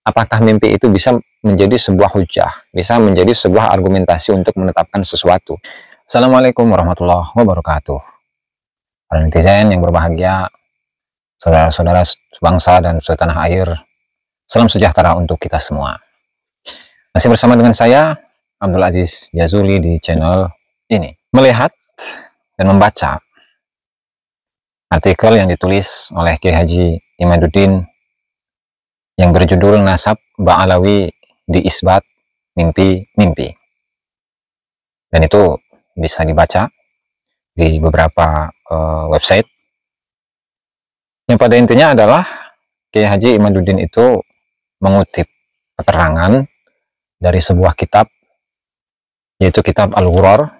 apakah mimpi itu bisa menjadi sebuah hujah, bisa menjadi sebuah argumentasi untuk menetapkan sesuatu. Assalamualaikum warahmatullahi wabarakatuh. Para netizen yang berbahagia, saudara-saudara bangsa dan setanah air, salam sejahtera untuk kita semua. Masih bersama dengan saya, Abdul Aziz Jazuli, di channel ini. Melihat dan membaca artikel yang ditulis oleh Kiai Haji Imaduddin yang berjudul Nasab Ba'alawi Diisbat Mimpi-Mimpi. Dan itu bisa dibaca di beberapa website. Yang pada intinya adalah Kiai Haji Imaduddin itu mengutip keterangan dari sebuah kitab, yaitu kitab Al-Ghurar,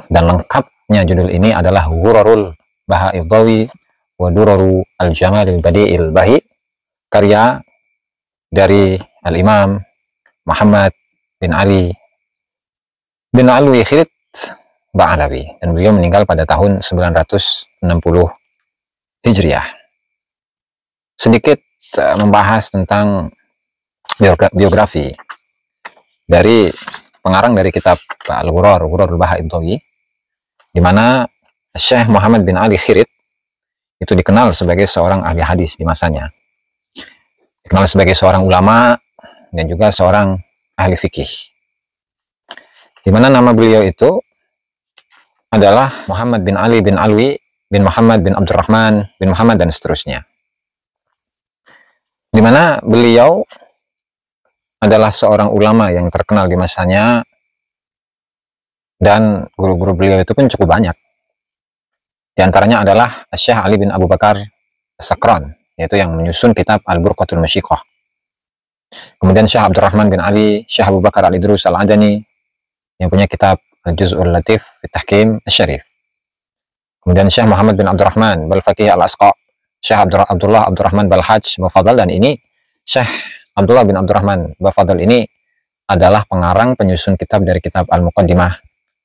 dan lengkapnya judul ini adalah Ghurarul Baha'idhawi wa Duraru Al-Jamalil Badi'il Bahi, karya dari Al-Imam Muhammad bin Ali bin Alwi Khirit Ba'alawi, dan beliau meninggal pada tahun 960 Hijriah. Sedikit membahas tentang biografi dari pengarang dari kitab Al-Ghurar, Ghurarul Baha'idhawi, di mana Syekh Muhammad bin Ali Khirit itu dikenal sebagai seorang ahli hadis di masanya, dikenal sebagai seorang ulama dan juga seorang ahli fikih, di mana nama beliau itu adalah Muhammad bin Ali bin Alwi bin Muhammad bin Abdurrahman bin Muhammad dan seterusnya, di mana beliau adalah seorang ulama yang terkenal di masanya, dan guru-guru beliau itu pun cukup banyak. Di antaranya adalah Syekh Ali bin Abu Bakar As-Sakran, yaitu yang menyusun kitab Al-Burqatul Masyiqah. Kemudian Syekh Abdurrahman bin Ali, Syekh Abu Bakar Al-Idrus Al-Adani, yang punya kitab Al-Juz'ul Latif fi Tahkim Asy-Syarif. Kemudian Syekh Muhammad bin Abdurrahman Bal-Faqih Al-Asqa, Syekh Abdullah Abdurrahman Bal-Hajj Mufadal, dan ini Syekh Abdullah bin Abdurrahman Bafadal ini adalah pengarang penyusun kitab dari kitab Al-Muqaddimah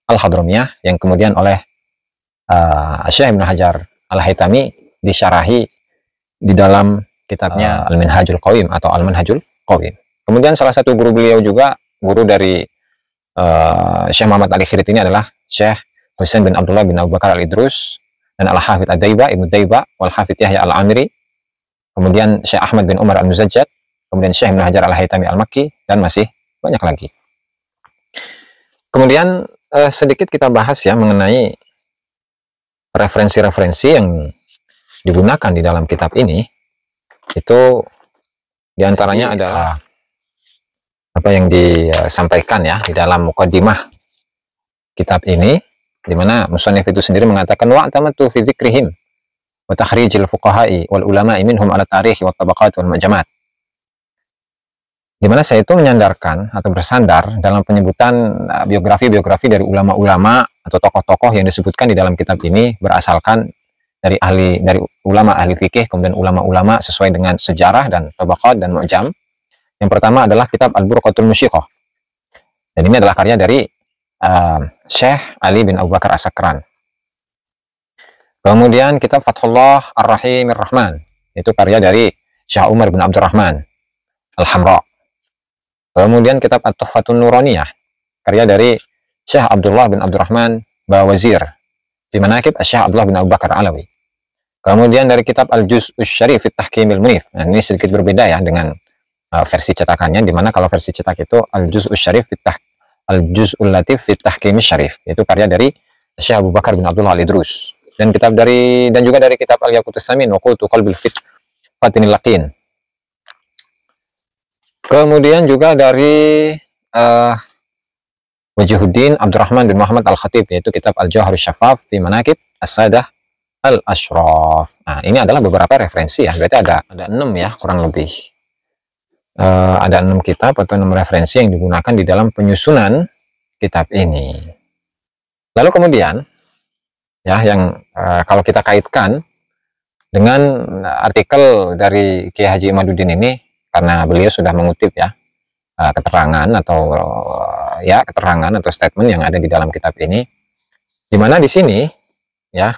Al-Hadramiyah, yang kemudian oleh Syekh Ibnu Hajar Al-Haytami disyarahi di dalam kitabnya Al-Minhajul Qawim atau Al-Manhajul Qawim. Kemudian salah satu guru beliau juga, guru dari Syekh Muhammad Ali Khirit ini, adalah Syekh Husain bin Abdullah bin Abu Bakar Al-Idrus dan Al-Hafidh Ad-Daiba, Ibnu Daiba, wal-Hafidh Yahya Al-Amiri, kemudian Syekh Ahmad bin Umar Al-Muzajjad, kemudian Syekh Ibnu Hajar Al-Haytami Al-Makki, dan masih banyak lagi. Kemudian sedikit kita bahas ya mengenai referensi-referensi yang digunakan di dalam kitab ini. Itu diantaranya adalah apa yang disampaikan ya di dalam muqaddimah kitab ini, di mana musannif itu sendiri mengatakan wa'tamatu fi dzikrihim wa takhrijil fuqaha'i wal ulama'i minhum ala tarikh wa tabaqat wal majamat, di mana saya itu menyandarkan atau bersandar dalam penyebutan biografi-biografi dari ulama-ulama atau tokoh-tokoh yang disebutkan di dalam kitab ini berasalkan dari ulama ahli fikih, kemudian ulama-ulama sesuai dengan sejarah dan tabaqat dan mu'jam. Yang pertama adalah kitab Al-Burqatul Masyiqah, dan ini adalah karya dari Syekh Ali bin Abu Bakar As-Sakran. Kemudian kitab Fathullah Ar-Rahim Ar-Rahman, itu karya dari Syekh Umar bin Abdurrahman Al-Hamra. Kemudian kitab At-Tuhfatun Nuraniyah, karya dari Syekh Abdullah bin Abdurrahman Bawazir, di manaqib Syekh Abdullah bin Abu Bakar Alawi. Kemudian dari kitab Al-Juz'us Syarif fi Tahkimil Munif. Nah, ini sedikit berbeda ya dengan versi cetakannya, di mana kalau versi cetak itu Al-Juz'us Syarif Al-Juz'ul Latif fi Tahkimil Syarif, itu karya dari Syekh Abu Bakar bin Abdullah Al-Idrus. Dan juga dari kitab Al-Yaqutus Samin wa Qutu Qalbil Fatinil Laqin. Kemudian juga dari Wajihuddin Abdurrahman bin Muhammad Al-Khatib, yaitu kitab Al-Jawharus Syafaf fi Manaqib As-Sadah Al-Ashraf. Nah, ini adalah beberapa referensi ya, berarti ada 6 ya kurang lebih. Ada 6 kitab atau 6 referensi yang digunakan di dalam penyusunan kitab ini. Lalu kemudian ya, yang kalau kita kaitkan dengan artikel dari Kiai Haji Imaduddin ini, karena beliau sudah mengutip ya keterangan atau statement yang ada di dalam kitab ini, di mana di sini ya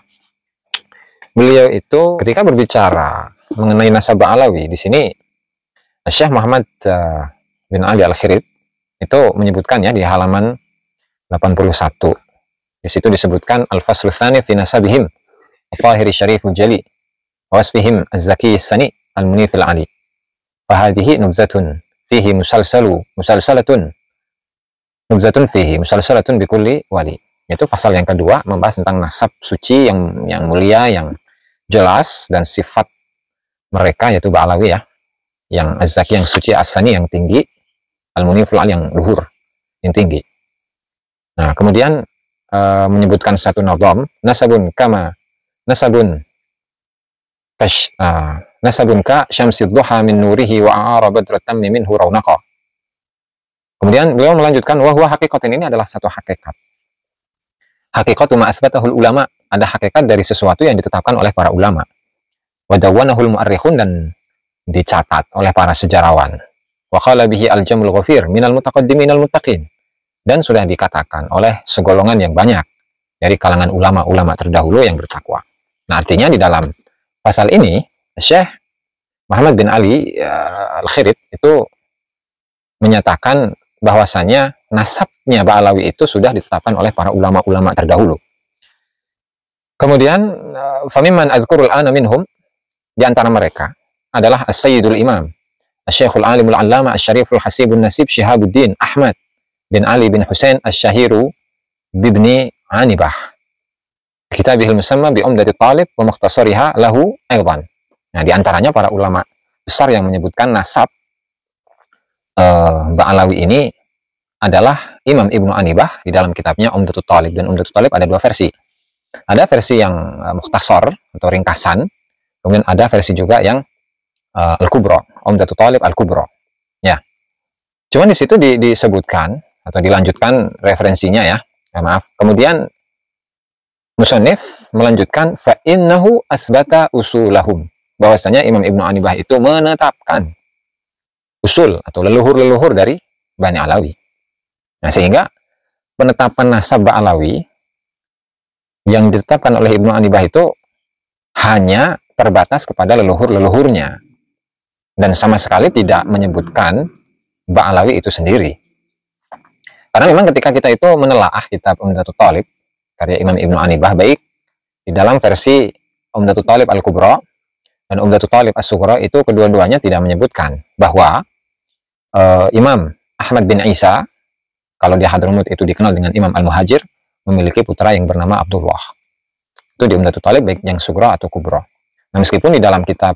beliau itu ketika berbicara mengenai nasab Alawi, di sini Syekh Muhammad bin Ali Al-Khirid itu menyebutkan ya di halaman 81. Di situ disebutkan al-faslu tsani fi nasabihim al-tahiri syariful jali wasfihim az-zaki as-sani al-munif al-ali. Fahadhihi nubzatun fihi musalsalatun bikulli wali. Itu pasal yang kedua membahas tentang nasab suci yang mulia, yang jelas, dan sifat mereka yaitu Ba'alawi ya, yang az-zaki yang suci, as-sani yang tinggi, al-munif al-ali yang luhur, yang tinggi. Nah, kemudian menyebutkan satu nadham, nasabun ka syamsid duha min nurihi wa a'ara badrat tammi minhu raunaqa. Kemudian beliau melanjutkan, wahwa hakikatin, ini adalah satu hakikat. Hakikatu ma asbatahul ulama, ada hakikat dari sesuatu yang ditetapkan oleh para ulama. Wa dawwanahul mu'arrikhun, dan dicatat oleh para sejarawan. Wa qala bihi al-jamul ghafir minal mutaqaddimin al-muttaqin, dan sudah dikatakan oleh segolongan yang banyak dari kalangan ulama-ulama terdahulu yang bertakwa. Nah, artinya di dalam pasal ini Syekh Muhammad bin Ali Al-Khirid itu menyatakan bahwasanya nasabnya Ba'alawi itu sudah ditetapkan oleh para ulama-ulama terdahulu. Kemudian famimman azkurul ana minhum, di antara mereka adalah As-Sayyidul Imam Asy-Syekhul Alimul Allama Asy-Syariful Hasibun Nasib Syihabuddin Ahmad bin Ali bin Husain Asy-Syahiru bibni Anibah, kitabihil musamma bi Umdatit Talib wa mukhtasariha lahu aidan. Nah, di antaranya para ulama besar yang menyebutkan nasab Ba'alawi ini adalah Imam Ibnu Anibah di dalam kitabnya Umdatul Talib. Dan Umdatul Talib ada dua versi. Ada versi yang mukhtasar atau ringkasan, kemudian ada versi juga yang Al-Kubra, Umdatul Talib Al-Kubra. Ya. Cuman di situ disebutkan atau dilanjutkan referensinya ya. Maaf. Kemudian musannif melanjutkan fa innahu asbata usulahum, bahwasanya Imam Ibnu Anibah itu menetapkan usul atau leluhur-leluhur dari Bani Alawi. Nah, sehingga penetapan nasab Ba'alawi yang ditetapkan oleh Ibnu Anibah itu hanya terbatas kepada leluhur-leluhurnya dan sama sekali tidak menyebutkan Ba'alawi itu sendiri. Karena memang ketika kita itu menelaah kitab Umdatul Talib karya Imam Ibnu Anibah, baik di dalam versi Umdatul Talib Al-Kubra dan Umdatul Talib As-Sughra, itu kedua-duanya tidak menyebutkan bahwa Imam Ahmad bin Isa, kalau di Hadramut itu dikenal dengan Imam Al-Muhajir, memiliki putra yang bernama Abdullah. Itu di Umdatul Talib baik yang Sughra atau Kubra. Nah, meskipun di dalam kitab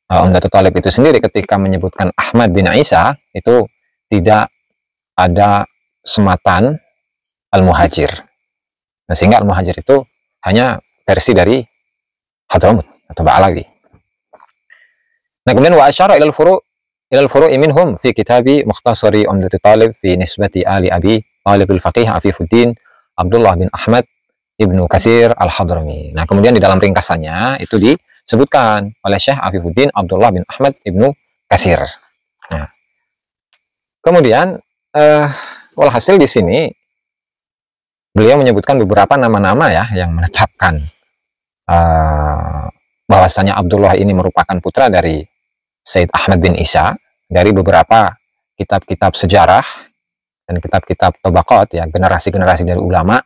Umdatul Talib itu sendiri ketika menyebutkan Ahmad bin Isa itu tidak ada sematan Al-Muhajir. Nah, sehingga Al-Muhajir itu hanya versi dari Hadramut atau Ba'alawi. Nah, kemudian wa asyara ilal furu'i minhum fi kitabi mukhtasari Umdatul Talib fi nisbati ali abi Talib al-Faqih Afifuddin Abdullah bin Ahmad Ibnu Katsir Al-Hadrami. Nah, kemudian di dalam ringkasannya itu disebutkan oleh Syekh Afifuddin Abdullah bin Ahmad Ibnu Katsir. Nah, kemudian walhasil di sini beliau menyebutkan beberapa nama-nama ya yang menetapkan bahwasanya Abdullah ini merupakan putra dari Sayyid Ahmad bin Isa, dari beberapa kitab-kitab sejarah dan kitab-kitab tabaqat ya, generasi-generasi dari ulama,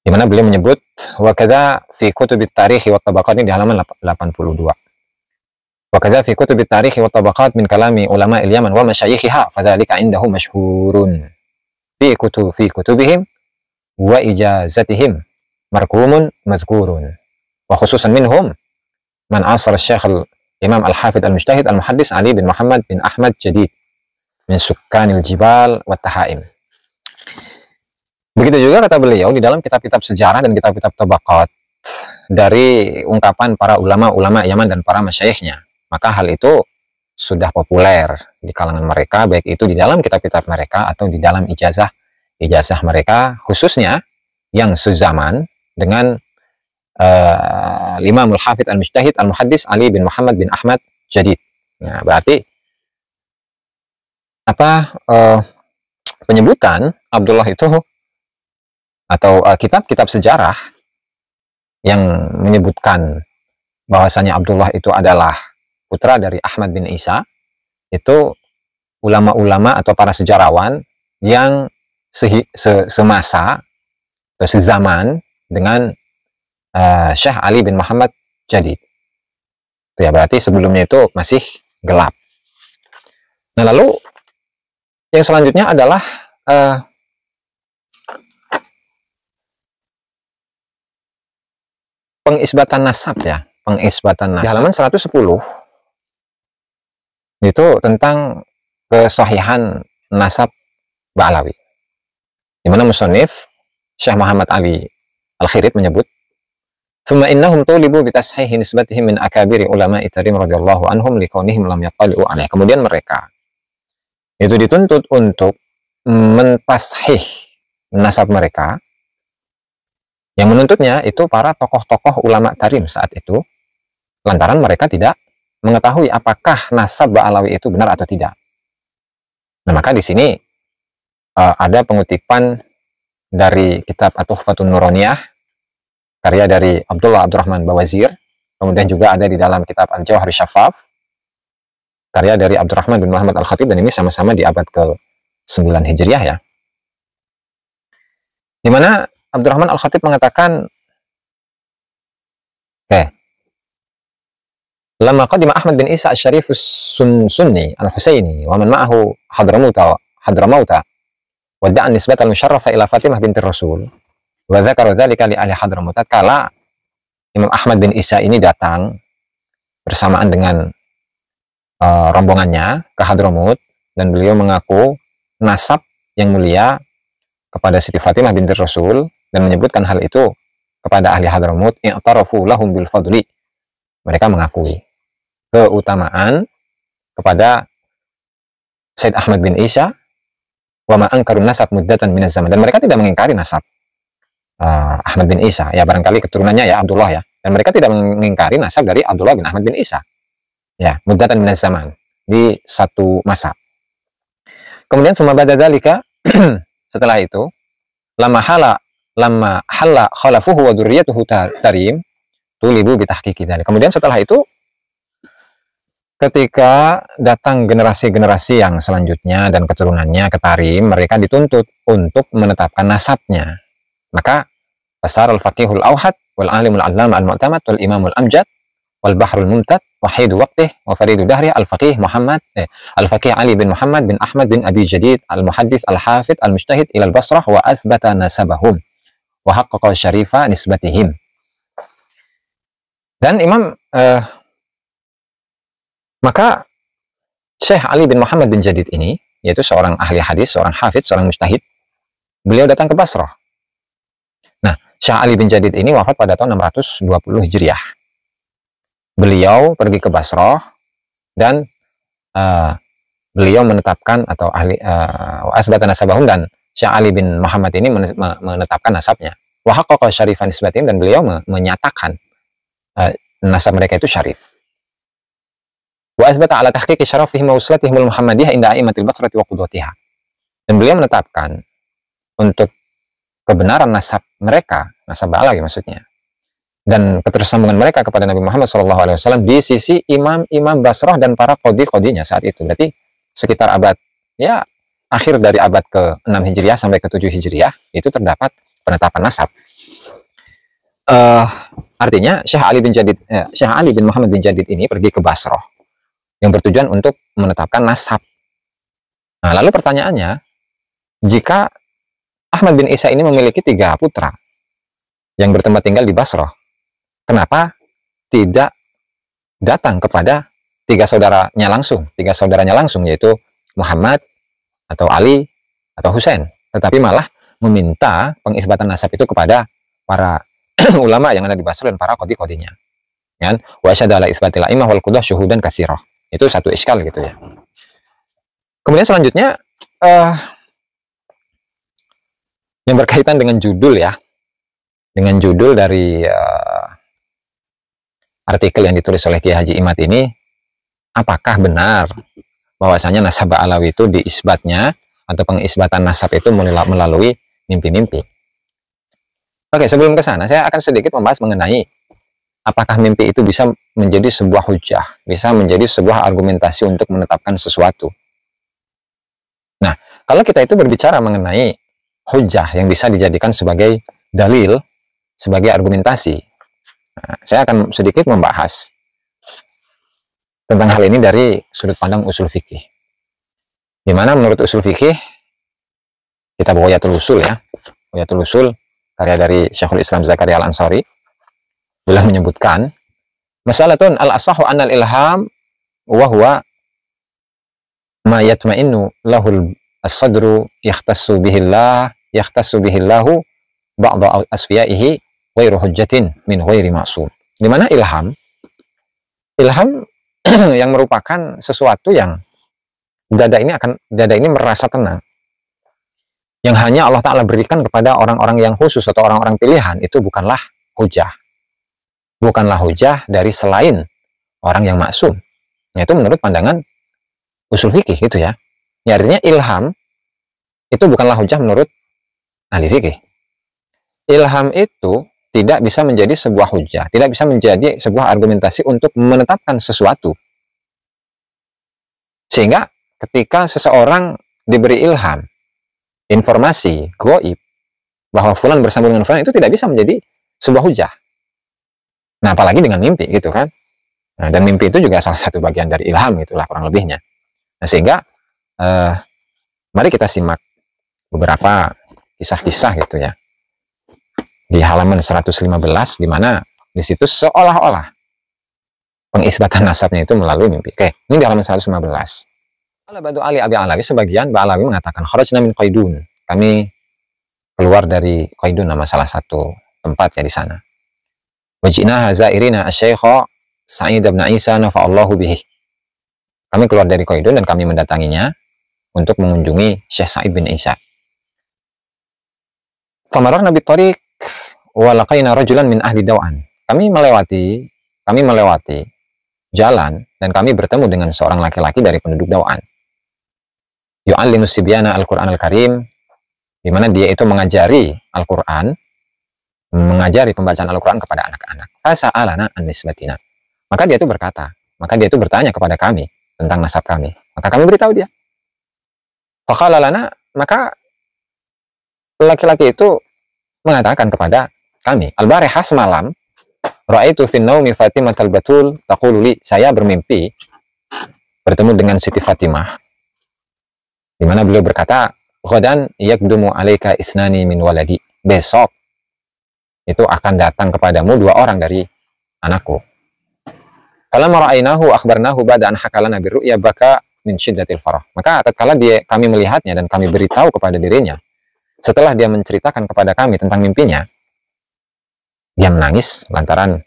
di mana beliau menyebut wa kadza fi kutubit tarikh wa tabaqat, ini di halaman 82. Wa kadza fi kutubit tarikh wa tabaqat min kalami ulama al-Yaman wa masyayikhiha fadzalika indahum masyhurun fi kutubihim wa ijazatihim markumun mazkurun wa khususan minhum man asar Syekh Imam Al-Hafidh Al-Mujtahid Al-Muhaddis Ali bin Muhammad bin Ahmad Jadid min Sukkanil Jibal wa Tahaim. Begitu juga kata beliau di dalam kitab-kitab sejarah dan kitab-kitab tabaqat dari ungkapan para ulama-ulama Yaman dan para masyayikhnya. Maka hal itu sudah populer di kalangan mereka, baik itu di dalam kitab-kitab mereka atau di dalam ijazah mereka, khususnya yang sezaman dengan Imam Al-Hafidh Al-Mujtahid Al-Muhaddis Ali bin Muhammad bin Ahmad Jadid. Nah, berarti penyebutan Abdullah itu atau kitab-kitab sejarah yang menyebutkan bahwasanya Abdullah itu adalah putra dari Ahmad bin Isa, itu ulama-ulama atau para sejarawan yang semasa atau sezaman dengan Syekh Ali bin Muhammad Jadid. Itu ya, berarti sebelumnya itu masih gelap. Nah, lalu yang selanjutnya adalah pengisbatan nasab ya, pengisbatan nasab. Di halaman 110 itu tentang kesahihan nasab Ba'alawi. Di mana musannif Syekh Muhammad Ali Al-Khirid menyebut, "Tsumma innahum tulibu bi tashihi nisbatihim min akabiri ulama'i tarim radhiyallahu anhum likaunihim lam yaqalu alaih." Kemudian mereka itu dituntut untuk mentashih nasab mereka. Yang menuntutnya itu para tokoh-tokoh ulama tarim saat itu, lantaran mereka tidak mengetahui apakah nasab Ba'alawi itu benar atau tidak. Nah, maka di sini ada pengutipan dari kitab At-Tuhfatun Nuroniyah, karya dari Abdullah Abdurrahman Bawazir. Kemudian juga ada di dalam kitab Al-Jawhar Syaffaf, karya dari Abdurrahman bin Muhammad Al-Khatib, dan ini sama-sama di abad ke-9 Hijriah ya. Di mana Abdurrahman Al-Khatib mengatakan, "Lama qadima Ahmad bin Isa Asy-Syarif Sunni Al-Husaini wa man ma'ahu Hadramauta wadda'a nisbat al-musharrafa ila Fatimah binti Rasul wa dzakara dzalika li ahli Hadramaut." Kala Imam Ahmad bin Isa ini datang bersamaan dengan rombongannya ke Hadramaut, dan beliau mengaku nasab yang mulia kepada Siti Fatimah binti Rasul dan menyebutkan hal itu kepada ahli Hadramaut. I'tarafu lahum bil fadli, mereka mengakui keutamaan kepada Said Ahmad bin Isa, wa ma angkarun nasab muddatan minaz zaman, dan mereka tidak mengingkari nasab Ahmad bin Isa, ya barangkali keturunannya ya Abdullah ya, dan mereka tidak mengingkari nasab dari Abdullah bin Ahmad bin Isa ya, muddatan minaz zaman, di satu masa. Kemudian summa ba'da dzalika setelah itu, lama halla khalafuhu wa dzurriyyatuhu tarim tulibu bi tahqiqi dzalik. Kemudian setelah itu, ketika datang generasi-generasi yang selanjutnya dan keturunannya ke Tarim, mereka dituntut untuk menetapkan nasabnya. Maka Basar al-Faqihul Awhad wal Alimul Allama al-Mu'tamad wal Imamul Amjad wal Bahrul Mumtad wahidu waqtih wa faridu dahri al-Faqih Al-Faqih Ali bin Muhammad bin Ahmad bin Abi Jadid al-Muhaddits al-Hafidh al-Mujtahid ila al-Basrah wa athbata nasabahum wa haqqaqa syarifa nisbatihim. Dan maka Syekh Ali bin Muhammad bin Jadid ini, yaitu seorang ahli hadis, seorang hafidz, seorang mujtahid, beliau datang ke Basrah. Nah, Syekh Ali bin Jadid ini wafat pada tahun 620 Hijriah. Beliau pergi ke Basrah dan beliau menetapkan atau asbatan nasabahum, dan Syekh Ali bin Muhammad ini menetapkan nasabnya. Wa haqqaqa syarifan nisbatihim, dan beliau menyatakan nasab mereka itu syarif. Wa asbata ala tahqiqi syarafihim wa uslatihim al-Muhammadiyah inda a'immatil Basrati wa qudwatiha. Dan beliau menetapkan untuk kebenaran nasab mereka, nasab Ba'alawi maksudnya, dan ketersambungan mereka kepada Nabi Muhammad SAW di sisi imam-imam Basrah dan para qadhi-qadhinya saat itu. Berarti sekitar abad ya akhir dari abad ke-6 Hijriah sampai ke-7 Hijriah itu terdapat penetapan nasab. Artinya Syekh Ali bin Muhammad bin Jadid ini pergi ke Basrah yang bertujuan untuk menetapkan nasab. Nah, lalu pertanyaannya, jika Ahmad bin Isa ini memiliki 3 putra yang bertempat tinggal di Basrah, kenapa tidak datang kepada 3 saudaranya langsung, yaitu Muhammad atau Ali atau Husain, tetapi malah meminta pengisbatan nasab itu kepada para ulama yang ada di Basrah dan para qadhi-qadhinya. Kan? Wa syada ala isbatil a'immah wal qudah syuhudan katsirah. Itu satu iskal gitu ya. Kemudian selanjutnya yang berkaitan dengan judul ya, dengan judul dari artikel yang ditulis oleh Kiai Haji Imad ini, apakah benar bahwasanya nasab Ba'alawi itu diisbatnya atau pengisbatan nasab itu melalui mimpi-mimpi? Oke, sebelum ke sana saya akan sedikit membahas mengenai apakah mimpi itu bisa menjadi sebuah hujah, bisa menjadi sebuah argumentasi untuk menetapkan sesuatu. Nah, kalau kita itu berbicara mengenai hujah yang bisa dijadikan sebagai dalil, sebagai argumentasi, nah, saya akan sedikit membahas tentang hal ini dari sudut pandang usul fikih. Di mana menurut usul fikih, kita Bughyatul Usul ya, Bughyatul Usul, karya dari Syekhul Islam Zakaria Al-Ansari, beliau menyebutkan, masalatun al-asahu annal ilham wa huwa ma yatma'innu lahul as-sadru yahtassu bihillahu ba'da asfiyaihi ghairu hujjatin min ghairi ma'sum. Di mana ilham yang merupakan sesuatu yang dada ini merasa tenang, yang hanya Allah Ta'ala berikan kepada orang-orang yang khusus atau orang-orang pilihan, itu bukanlah hujah dari selain orang yang maksum. Itu menurut pandangan usul fikih gitu ya. Artinya ilham itu bukanlah hujah menurut ahli fikih. Ilham itu tidak bisa menjadi sebuah hujah, tidak bisa menjadi sebuah argumentasi untuk menetapkan sesuatu. Sehingga ketika seseorang diberi ilham, informasi gaib bahwa fulan bersambung dengan fulan, itu tidak bisa menjadi sebuah hujah. Nah, apalagi dengan mimpi gitu kan. Nah, dan mimpi itu juga salah satu bagian dari ilham, itulah kurang lebihnya. Nah, sehingga mari kita simak beberapa kisah-kisah gitu ya. Di halaman 115, di mana di situ seolah-olah pengisbatan nasabnya itu melalui mimpi. Oke, ini di halaman 115. Ba'du Ali Abi Alawi, sebagian Ba'alawi mengatakan kharajna min Qaidun. Kami keluar dari Qaidun, nama salah satu tempat ya di sana. Wajina hazairina asy-syaikh Sa'id bin Isa nafa'allahu bihi. Kami keluar dari Qaidun dan kami mendatanginya untuk mengunjungi Syekh Sa'id bin Isa. Famararna bi tariq wa laqaina rajulan min ahli Daw'an. Kami melewati jalan dan kami bertemu dengan seorang laki-laki dari penduduk Daw'an. Yu'allimu sibyana al-Qur'an al-Karim, di mana dia itu mengajari Al-Qur'an, mengajari pembacaan Al-Qur'an kepada anak-anak. Fasa'alana an nisbatina. Maka dia itu bertanya kepada kami tentang nasab kami. Maka kami beritahu dia. Faqala lana, maka laki-laki itu mengatakan kepada kami, al-barihah semalam, ra'aitu fin naumi Fatimah al-Batul taqulu li, saya bermimpi bertemu dengan Siti Fatimah, di mana beliau berkata, ghadan yakdumu alaika isnani min waladi, besok itu akan datang kepadamu 2 orang dari anakku. Falamma ra'ainahu akhbarnahu ba'da an hakalana birru'ya baka min syiddatil farah. Maka tatkala kami melihatnya dan kami beritahu kepada dirinya, setelah dia menceritakan kepada kami tentang mimpinya, dia menangis lantaran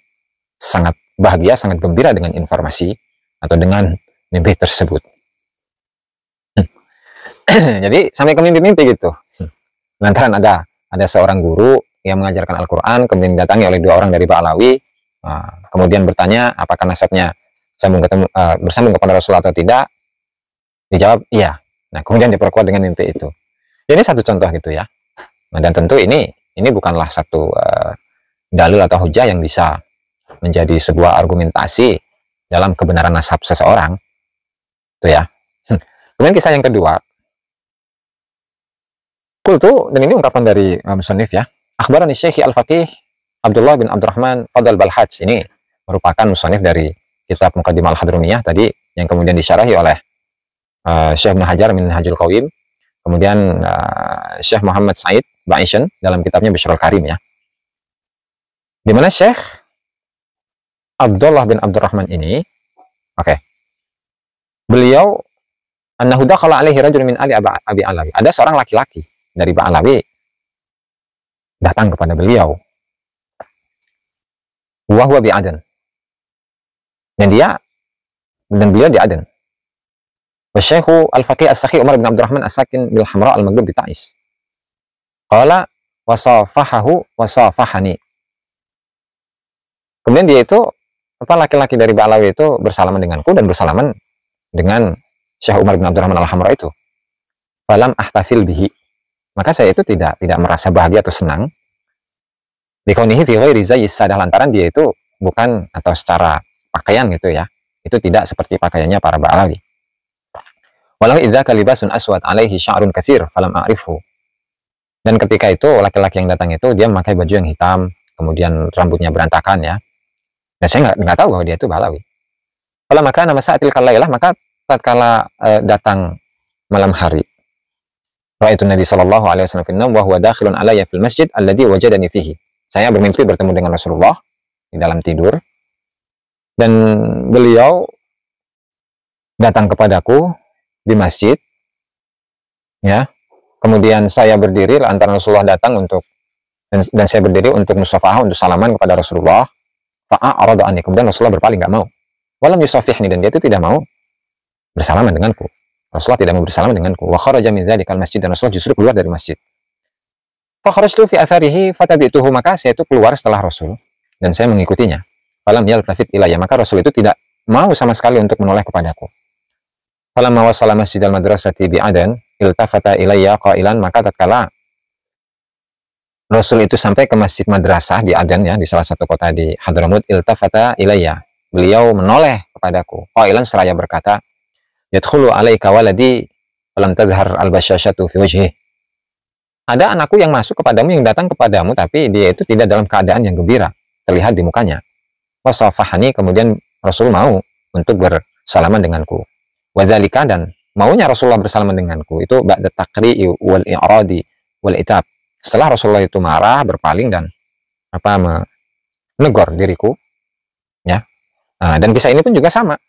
sangat bahagia, sangat gembira dengan informasi atau dengan mimpi tersebut. Jadi sampai ke mimpi-mimpi gitu. Lantaran ada seorang guru yang mengajarkan Al-Quran, kemudian didatangi oleh 2 orang dari Ba'alawi, kemudian bertanya apakah nasabnya bersambung kepada Rasulullah atau tidak. Dijawab iya. Nah, kemudian diperkuat dengan mimpi itu. Ini satu contoh gitu ya. Nah, dan tentu ini bukanlah satu dalil atau hujah yang bisa menjadi sebuah argumentasi dalam kebenaran nasab seseorang. Itu ya. Kemudian kisah yang kedua. Kultu, dan ini ungkapan dari musannif ya. Akhbarani Syekh Al-Faqih Abdullah bin Abdurrahman Fadl Balhaj. Ini merupakan musannif dari kitab Muqaddimah Al-Hadrumiyah tadi, yang kemudian disyarahi oleh Syekh Ibnu Hajar Minhajul Qawim. Kemudian Syekh Muhammad Said Ba'ishan dalam kitabnya Bishrul Karim ya. Di mana Syekh Abdullah bin Abdurrahman ini, beliau annahu dakhala alaihi rajulun min ali Abi Alawi. Ada seorang laki-laki dari Ba'alawi datang kepada beliau. Wa huwa bi Aden. Dan beliau di Aden. Wa Syekhu Al-Faqih As-Sakhi Umar bin Abdurrahman As-Sakin bil Hamra Al-Maghdub bi Ta'is. Qala wasafahahu wasafahani. Kemudian dia itu, laki-laki dari Ba'alawi itu bersalaman denganku dan bersalaman dengan Syekh Umar bin Abdurrahman Al-Hamra itu. Falam ahtafil bihi. Maka saya itu tidak merasa bahagia atau senang. Bikaunihi fi ghairi zayyis sadah, lantaran dia itu bukan atau secara pakaian gitu ya, itu tidak seperti pakaiannya para Ba'alawi. Walau idza kalibasun aswad alaihi sya'run katsir falam a'rifhu. Dan ketika itu laki-laki yang datang itu dia memakai baju yang hitam, kemudian rambutnya berantakan ya. Dan saya nggak tahu bahwa dia itu Ba'alawi. Kalau maka nama sa'atil kalailah, maka tatkala datang malam hari, ra'aitu Nabi sallallahu alaihi wasallam fil naum wa huwa dakhilun alayya fil masjid alladhi wajadani fihi. Saya bermimpi bertemu dengan Rasulullah di dalam tidur, dan beliau datang kepadaku di masjid ya. Kemudian saya berdiri lantaran Rasulullah datang untuk dan saya berdiri untuk musafahah, untuk salaman kepada Rasulullah. Fa'arada anni, kemudian Rasulullah berpaling, nggak mau. Walam yusafihni, dan dia itu tidak mau bersalaman denganku. Rasulullah tidak mau bersalaman denganku. Wa kharaja min dzalikal masjid, dan Rasulullah justru keluar dari masjid. Fa kharajtu fi atharihi fatabi'tuhu, maka saya itu keluar setelah Rasul dan saya mengikutinya. Falam yaltafit ilayya, maka Rasul itu tidak mau sama sekali untuk menoleh kepadaku. Falamma wasala masjidal madrasati bi'adan iltafata ilayya qailan, maka tatkala Rasul itu sampai ke masjid madrasah di Adan ya, di salah satu kota di Hadramut, iltafata ilayya, beliau menoleh kepadaku, qailan seraya berkata, yadkhulu alaika waladi falam tadhhar al-bashashatu fi wajhihi. Ada anakku yang masuk kepadamu, yang datang kepadamu, tapi dia itu tidak dalam keadaan yang gembira terlihat di mukanya. Wasafahani, kemudian Rasul mau untuk bersalaman denganku. Wadzalika, dan maunya Rasulullah bersalaman denganku itu ba'da taqri'i wal i'radi wal itab. Setelah Rasulullah itu marah, berpaling dan menegur diriku ya. Dan kisah ini pun juga sama,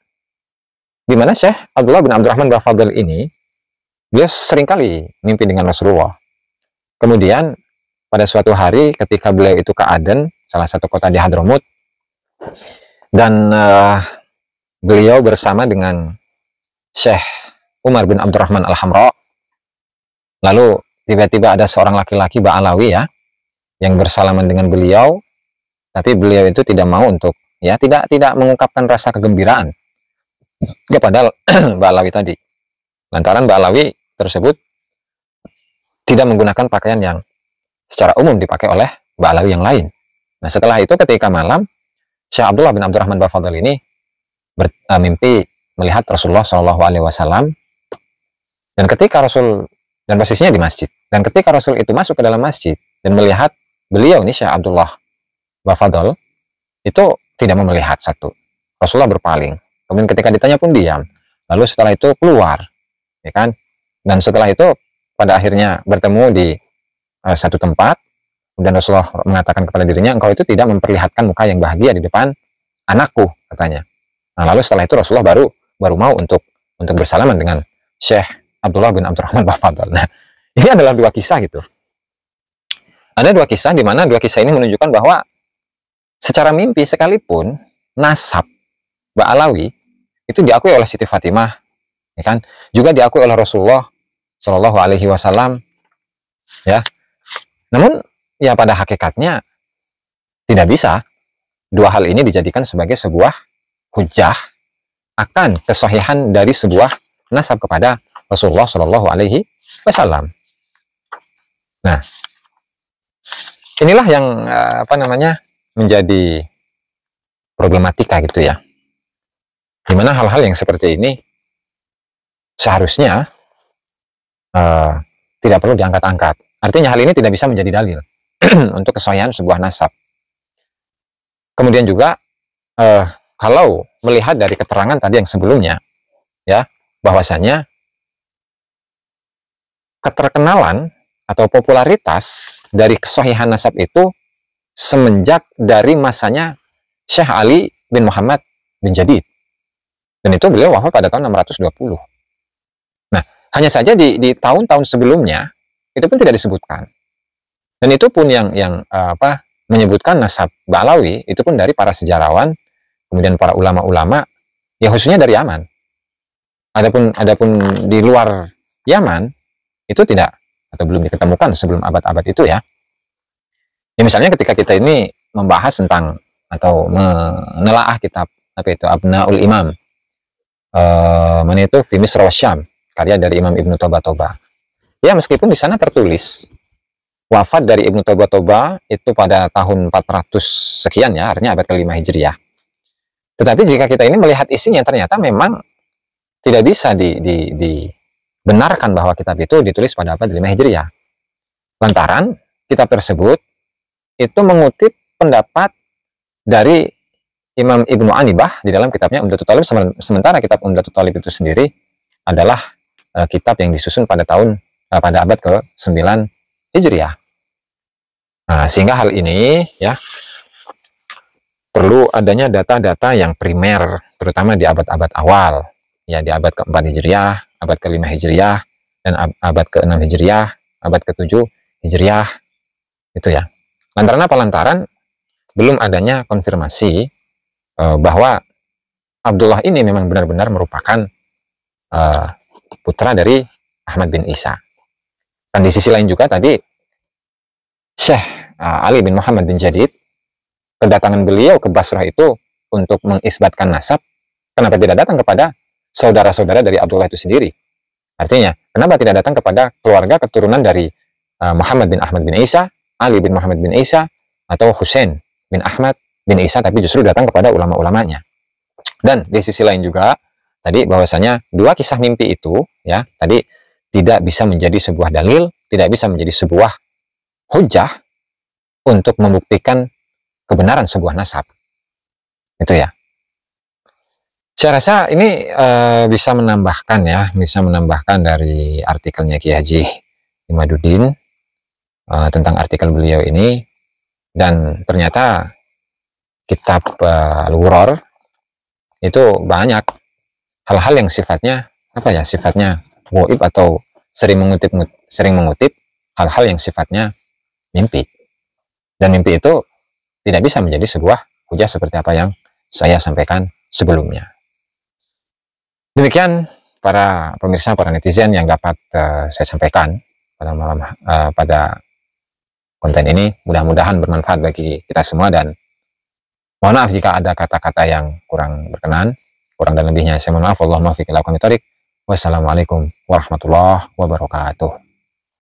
di mana Syekh Abdullah bin Abdurrahman Bafadl ini dia seringkali mimpi dengan Rasulullah. Kemudian pada suatu hari ketika beliau itu ke Aden, salah satu kota di Hadramut, dan beliau bersama dengan Syekh Umar bin Abdurrahman Al-Hamra, lalu tiba-tiba ada seorang laki-laki Ba'alawi ya yang bersalaman dengan beliau, tapi beliau itu tidak mau untuk ya tidak mengungkapkan rasa kegembiraan kepada Ba'alawi tadi, lantaran Ba'alawi tersebut tidak menggunakan pakaian yang secara umum dipakai oleh Ba'alawi yang lain. Nah, setelah itu ketika malam, Syekh Abdullah bin Abdurrahman Bafadl ini mimpi melihat Rasulullah Shallallahu Alaihi Wasallam, dan ketika Rasul, dan posisinya di masjid, dan ketika Rasul itu masuk ke dalam masjid dan melihat beliau ini Syekh Abdullah Bafadl itu tidak mau melihat satu, Rasulullah berpaling. Kemudian ketika ditanya pun diam. Lalu setelah itu keluar, ya kan? Dan setelah itu pada akhirnya bertemu di satu tempat. Kemudian Rasulullah mengatakan kepada dirinya, engkau itu tidak memperlihatkan muka yang bahagia di depan anakku, katanya. Nah, lalu setelah itu Rasulullah baru mau untuk bersalaman dengan Syekh Abdullah bin Abdurrahman Bafadl. Nah, ini adalah dua kisah gitu. Ada dua kisah di mana dua kisah ini menunjukkan bahwa secara mimpi sekalipun nasab Ba'alawi itu diakui oleh Siti Fatimah, ya kan? Juga diakui oleh Rasulullah Shallallahu Alaihi Wasallam, ya. Namun ya pada hakikatnya tidak bisa dua hal ini dijadikan sebagai sebuah hujah akan kesahihan dari sebuah nasab kepada Rasulullah Shallallahu Alaihi Wasallam. Nah, inilah yang menjadi problematika gitu ya, dimana hal-hal yang seperti ini seharusnya tidak perlu diangkat-angkat. Artinya hal ini tidak bisa menjadi dalil untuk kesahihan sebuah nasab. Kemudian juga kalau melihat dari keterangan tadi yang sebelumnya ya, bahwasanya keterkenalan atau popularitas dari kesahihan nasab itu semenjak dari masanya Syekh Ali bin Muhammad bin Jadid, dan itu beliau wafat pada tahun 620. Nah, hanya saja di tahun-tahun sebelumnya itu pun tidak disebutkan, dan itu pun yang menyebutkan nasab Ba'alawi itu pun dari para sejarawan, kemudian para ulama-ulama ya, khususnya dari Yaman. Adapun di luar Yaman itu tidak atau belum diketemukan sebelum abad-abad itu ya. Ya misalnya ketika kita ini membahas tentang atau menelaah kitab Abnaul Imam, mana itu fi Misr wa Syam, karya dari Imam Ibnu Toba. Ya meskipun di sana tertulis wafat dari Ibnu Toba itu pada tahun 400 sekian ya, artinya abad ke-5 Hijriah. Tetapi jika kita ini melihat isinya, ternyata memang tidak bisa dibenarkan bahwa kitab itu ditulis pada abad 5 Hijriah. Lantaran kitab tersebut itu mengutip pendapat dari Imam Ibnu Anibah di dalam kitabnya Umdatul Thalib, sementara kitab Umdatul Thalib itu sendiri adalah kitab yang disusun pada pada abad ke-9 Hijriah. Nah, sehingga hal ini ya perlu adanya data-data yang primer, terutama di abad-abad awal, ya di abad ke-4 Hijriah, abad ke-5 Hijriah, dan abad ke-6 Hijriah, abad ke-7 Hijriah, itu ya. Lantaran apa? Lantaran belum adanya konfirmasi bahwa Abdullah ini memang benar-benar merupakan putra dari Ahmad bin Isa. Dan di sisi lain juga tadi Syekh Ali bin Muhammad bin Jadid, kedatangan beliau ke Basrah itu untuk mengisbatkan nasab, kenapa tidak datang kepada saudara-saudara dari Abdullah itu sendiri? Artinya, kenapa tidak datang kepada keluarga keturunan dari Muhammad bin Ahmad bin Isa, Ali bin Muhammad bin Isa, atau Husain bin Ahmad bin Isa, tapi justru datang kepada ulama-ulamanya. Dan di sisi lain juga, tadi bahwasanya dua kisah mimpi itu, ya, tadi tidak bisa menjadi sebuah dalil, tidak bisa menjadi sebuah hujah untuk membuktikan kebenaran sebuah nasab. Itu ya. Saya rasa ini bisa menambahkan ya, bisa menambahkan dari artikelnya Kiai Haji Imaduddin tentang artikel beliau ini, dan ternyata kitab Al-Ghuror itu banyak hal-hal yang sifatnya apa ya, sifatnya ghaib atau sering mengutip hal-hal yang sifatnya mimpi, dan mimpi itu tidak bisa menjadi sebuah hujah seperti apa yang saya sampaikan sebelumnya. Demikian para pemirsa, para netizen yang dapat saya sampaikan pada konten ini. Mudah-mudahan bermanfaat bagi kita semua, dan mohon maaf jika ada kata-kata yang kurang berkenan, kurang dan lebihnya saya mohon maaf. Wassalamualaikum warahmatullahi wabarakatuh.